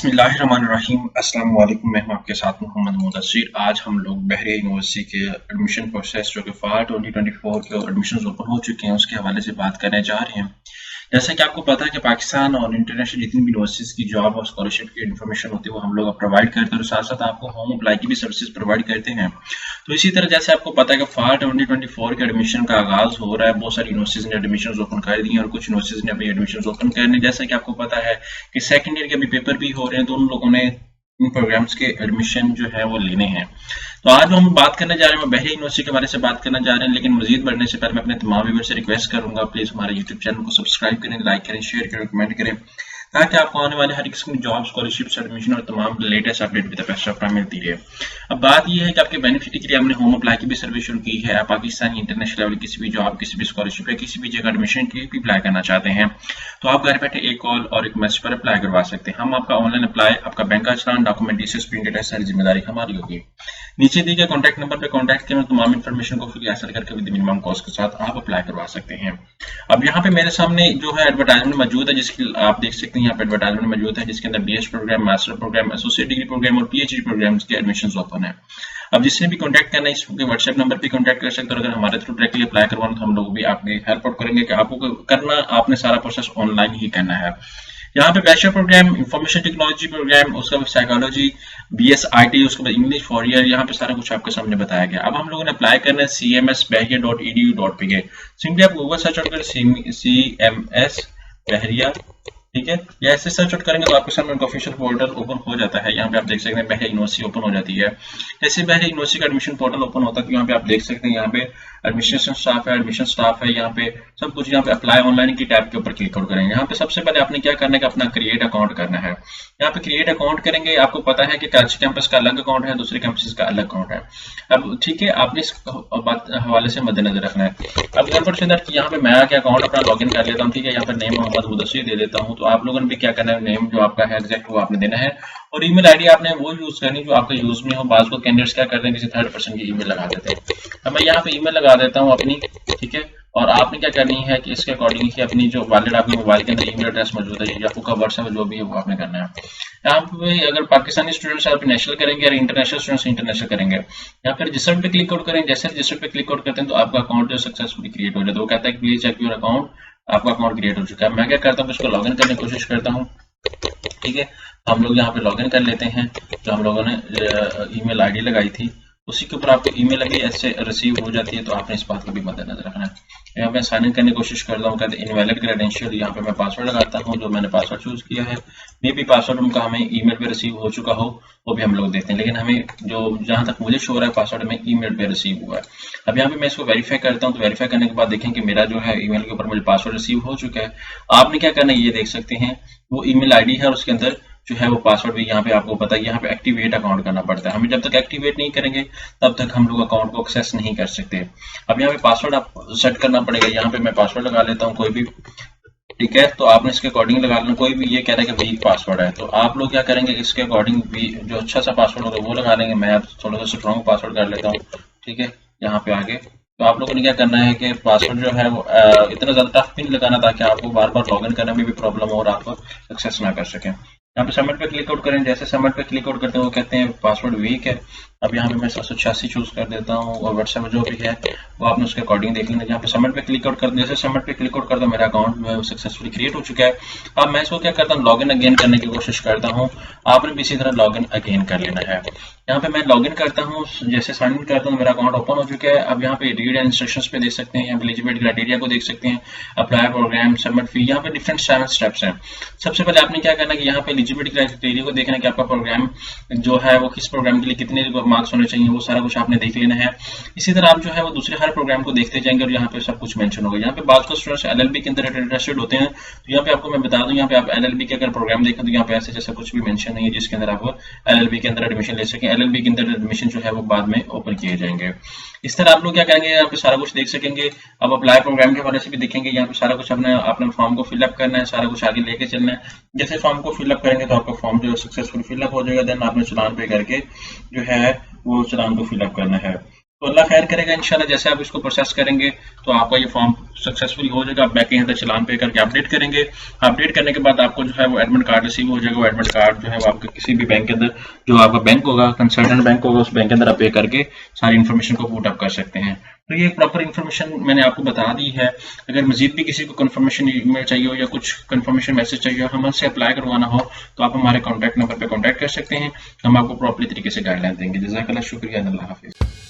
बिस्मिल्लाहिर्रहमानिर्रहीम। अस्सलाम वालेकुम। मैं हूं आपके साथ मोहम्मद मुदस्सिर। आज हम लोग बहरिया यूनिवर्सिटी के एडमिशन प्रोसेस जो कि फार 2024 के एडमिशन ओपन हो चुके हैं उसके हवाले से बात करने जा रहे हैं। जैसा कि आपको पता है कि पाकिस्तान और इंटरनेशनल जितनी भी यूनिवर्सिटीज की जॉब और स्कॉलरशिप की इन्फॉर्मेशन होती है वो हम लोग प्रोवाइड करते हैं और साथ साथ आपको होम अप्लाई की भी सर्विसेज प्रोवाइड करते हैं। तो इसी तरह जैसे आपको पता है कि फार 2024 के एडमिशन का आगाज हो रहा है। बहुत सारी यूनिवर्सिटीज ने एडमिशन ओपन कर दिए और कुछ यूनिवर्सिटीज ने अभी एडमिशन ओपन करने। जैसा कि आपको पता है कि सेकंड ईयर के अभी पेपर भी हो रहे हैं तो उन लोगों ने इन प्रोग्राम्स के एडमिशन जो है वो लेने हैं। तो आज हम बात करने जा रहे हैं, बहरिया यूनिवर्सिटी के बारे से बात करने जा रहे हैं। लेकिन मजीद बढ़ने से पहले मैं अपने तमाम व्यूअर्स से रिक्वेस्ट करूंगा, प्लीज हमारे यूट्यूब चैनल को सब्सक्राइब करें, लाइक करें, शेयर करें, कमेंट करें, ताकि आपको आने वाले हर किस्म की जॉब, स्कॉलरशिप, एडमिशन और तमाम लेटेस्ट अपडेट भी बेस्ट मिलती रहे। अब बात यह है कि आपके बेनिफिट के लिए हमने होम अप्लाई की भी सर्विस शुरू की है। आप पाकिस्तानी इंटरनेशनल लेवल किसी भी जॉब, किसी भी स्कॉलरशिप या किसी भी जगह एडमिशन के लिए भी अप्लाई करना चाहते हैं तो आप घर बैठे एक कॉल और एक मैसेज पर अप्लाई करवा सकते हैं। हम आपका ऑनलाइन अप्लाई, आपका बैंक का चलान, डॉक्यूमेंट डिटेल्स, प्रिंटेड है, सारी जिम्मेदारी हमारी होगी। नीचे दिए गए कॉन्टैक्ट नंबर पर कॉन्टैक्ट करें, तमाम इन्फॉर्मेशन को फ्री हासिल करके विद मिनिमम कॉस्ट के साथ आप अप्लाई करवा सकते हैं। अब यहाँ पे मेरे सामने जो है एडवर्टाइजमेंट मौजूद है, जिसकी आप देख सकते हैं यहाँ पे एडवर्टाइजमेंट मौजूद है, जिसके अंदर BS program, master program, associate degree program और पीएचडी प्रोग्राम्स के एडमिशन ओपन है। अब जिसने भी कॉन्टैक्ट करना है इसके व्हाट्सएप नंबर पे कॉन्टैक्ट कर सकते हैं। और अगर हमारे थ्रू डायरेक्टली अप्लाई करवाना तो हम लोग भी आपकी हेल्प आउट करेंगे कि आपको करना, आपने सारा प्रोसेस ऑनलाइन ही करना है। यहाँ पे bachelor program, information technology program, उसका बाद साइकोलॉजी, बीएस आईटी, उसके बाद इंग्लिश फॉर ईयर, यहाँ पे सारा कुछ आपके सामने बताया गया। अब हम लोगों ने अप्लाई करना है cmsbahria.edu.pk। सिंपली आप गूगल सर्च आउट करें cms बहरिया, ठीक है, या ऐसे सर्च आउट करेंगे तो आपके सामने उनका ऑफिशियल पोर्टल ओपन हो जाता है। यहाँ पे आप देख सकते हैं बहरिया यूनिवर्सिटी ओपन हो जाती है। जैसे बहरिया यूनिवर्सिटी का एडमिशन पोर्टल ओपन होता है तो यहाँ पे आप देख सकते हैं यहाँ पे एडमिनिस्ट्रेशन स्टाफ है, एडमिशन स्टाफ है, यहाँ पे सब कुछ। यहाँ पे अप्लाई ऑनलाइन की टैब के ऊपर क्लिक आउट करेंगे। यहाँ पे सबसे पहले आपने क्या करना है कि अपना क्रिएट अकाउंट करना है। यहाँ पे क्रिएट अकाउंट करेंगे, आपको पता है कि कराची कैंपस का अलग अकाउंट है, दूसरे कैंपस का अलग अकाउंट है। अब ठीक है, आपने इस बात हवाले से मद्देनजर रखना है। अब यहाँ पे मैं क्या अकाउंट अपना लॉगिन कर लेता हूँ, ठीक है। यहाँ पे नेम मोहम्मद मुदस्सिर दे देता हूँ। तो आप लोगों ने भी क्या करना है, नेम जो आपका है एग्जैक्ट वो आपने देना है और ईमेल आईडी आपने वो यूज करनी जो आपका यूज में हो। बाज़ कैंडिडेट्स क्या करते हैं, किसी थर्ड पर्सन की ईमेल लगा देते हैं। अब मैं यहाँ पे ईमेल लगा देता हूँ अपनी, ठीक है। और आपने क्या करनी है कि इसके अकॉर्डिंग ही अपनी जो वैलिड आपके मोबाइल के अंदर ईमेल एड्रेस मौजूद है या आपका व्हाट्सएप जो भी है वो आपने करना है। यहाँ पे अगर पाकिस्तानी स्टूडेंट्स आप नेशनल करेंगे और इंटरनेशनल स्टूडेंट्स इंटरनेशनल करेंगे। यहाँ पे रजिस्टर पे क्लिक आउट करें। जैसे रजिस्टर पे क्लिक आउट करते हैं तो आपका अकाउंट जो सक्सेसफुली क्रिएट हो जाता है। वो कहता है प्लीज चेक योर अकाउंट, आपका अकाउंट क्रिएट हो चुका है। मैं क्या करता हूँ, इसको लॉगिन करने की कोशिश करता हूँ, ठीक है। हम लोग यहाँ पे लॉगिन कर लेते हैं। जो हम लोगों ने ईमेल आईडी लगाई थी उसी के ऊपर आपको ईमेल अभी ऐसे रिसीव हो जाती है। तो आपने इस बात को भी मद्देनजर रखना है। यहाँ पे साइन इन करने की कोशिश करता हूँ, कहते हैं इनवैलिड क्रेडेंशियल। यहाँ पे मैं पासवर्ड लगाता हूँ, जो मैंने पासवर्ड चूज किया है मे भी पासवर्ड उनका हमें ईमेल पे रिसीव हो चुका हो, वो भी हम लोग देखते हैं। लेकिन हमें जो जहां तक मुझे शो हो रहा है पासवर्ड में ईमेल पे रिसीव हुआ है। अब यहाँ पे मैं इसको वेरीफाई करता हूँ। तो वेरीफाई करने के बाद देखें कि मेरा जो है ईमेल के ऊपर मुझे पासवर्ड रिसीव हो चुका है। आपने क्या करना है ये देख सकते हैं, वो ईमेल आईडी है और उसके अंदर जो है वो पासवर्ड भी यहाँ पे आपको पता है। यहाँ पे एक्टिवेट अकाउंट करना पड़ता है। हमें जब तक एक्टिवेट नहीं करेंगे तब तक हम लोग अकाउंट को एक्सेस नहीं कर सकते। अब यहाँ पे पासवर्ड आप सेट करना पड़ेगा। यहाँ पे मैं पासवर्ड लगा लेता हूँ कोई भी, ठीक है। तो आपने इसके अकॉर्डिंग लगा लेना। कोई भी ये कह रहा है कि वीक पासवर्ड है तो आप लोग क्या करेंगे, इसके अकॉर्डिंग भी जो अच्छा सा पासवर्ड होगा वो लगा लेंगे। मैं थोड़ा सा स्ट्रॉन्ग पासवर्ड कर लेता हूँ, ठीक है। यहाँ पे आगे तो आप लोगों ने क्या करना है कि पासवर्ड जो है वो इतना ज्यादा टफ भी नहीं लगाना ताकि आपको बार बार लॉगिन करने में भी प्रॉब्लम हो और आप सक्सेस ना कर सकें। यहाँ पे सबमिट पे क्लिक आउट करें। जैसे सबमिट पे क्लिक आउट करते हैं वो कहते हैं पासवर्ड वीक है। अब यहाँ पे मैं 786 चूज कर देता हूँ और व्हाट्सएप जो भी है वो आपने उसके अकॉर्डिंग देख लेना। यहाँ पे सबमिट पे क्लिक आउट कर, जैसे सबमिट पे क्लिक आउट करता हूँ मेरा अकाउंट जो है वो सक्सेसफुली क्रिएट हो चुका है। अब मैं इसको क्या करता हूँ, लॉगिन अगेन करने की कोशिश करता हूँ। आपने भी इसी तरह लॉगिन अगेन कर लेना है। यहाँ पे मैं लॉगिन करता हूँ, जैसे साइन इन करता हूँ मेरा अकाउंट ओपन हो चुका है। अब यहाँ पे रीड एंड इंस्ट्रक्शंस पे देख सकते हैं, यहाँ पे एलिजिबिलिटी क्राइटेरिया को देख सकते हैं, अप्लाई प्रोग्राम, सबमिट फी। यहाँ पे डिफरेंट 7 स्टेप्स हैं। सबसे पहले आपने क्या करना है कि यहाँ पे एलिजिबिलिटी क्राइटेरिया को देखना है कि आपका प्रोग्राम जो है वो किस प्रोग्राम के लिए कितने मार्क्स होने चाहिए, वो सारा कुछ आपने देख लेना है। इसी तरह आप जो है वो दूसरे हर प्रोग्राम को देखते जाएंगे और यहाँ पे सब कुछ मेंशन होगा। यहाँ पे बात को स्टूडेंट्स एलएलबी के अंदर इंटरेस्टेड होते हैं तो यहाँ पे आपको मैं बता दूं, यहाँ पे आप एलएलबी के अगर प्रोग्राम देखें तो यहाँ पे ऐसे जैसा कुछ भी मेंशन नहीं है जिसके अंदर आप एलएलबी के अंदर एडमिशन ले सकें। एलएलबी के अंदर एडमिशन जो है वो बाद में ओपन किए जाएंगे। इस तरह आप लोग क्या करेंगे, यहाँ पे सारा कुछ देख सकेंगे। अब अप्लाई प्रोग्राम के हवाले से भी देखेंगे। यहाँ पे सारा कुछ अपने फॉर्म को फिलअप करना है, सारा कुछ आगे लेके चलना है। जैसे फॉर्म को फिलअप करेंगे तो आपका फॉर्म जो है सक्सेसफुल फिलअप हो जाएगा। देन आपने चलान पे करके जो है वो चलान को फिलअप करना है। तो अल्लाह खैर करेगा इंशाल्लाह। जैसे आप इसको प्रोसेस करेंगे तो आपका ये फॉर्म सक्सेसफुल हो जाएगा। आप बैंक के अंदर चलान पे करके अपडेट करेंगे। अपडेट करने के बाद आपको जो है वो एडमिट कार्ड रिसीव हो जाएगा। वो एडमिट कार्ड जो है वो आपके किसी भी बैंक के अंदर, जो आपका बैंक होगा, कंसल्टेंट बैंक होगा, उस बैंक के अंदर आप पे करके सारी इन्फॉर्मेशन को पुट अप कर सकते हैं। तो ये प्रॉपर इन्फॉर्मेशन मैंने आपको बता दी है। अगर मजीद भी किसी को कंफर्मेशन ईमेल चाहिए हो या कुछ कंफर्मेशन मैसेज चाहिए हो, हमसे अप्लाई करवाना हो, तो आप हमारे कॉन्टैक्ट नंबर पर कॉन्टैक्ट कर सकते हैं। हम आपको प्रॉपरली तरीके से गाइडलाइन देंगे। जज़ाकल्लाह, शुक्रिया, अल्लाह हाफिज़।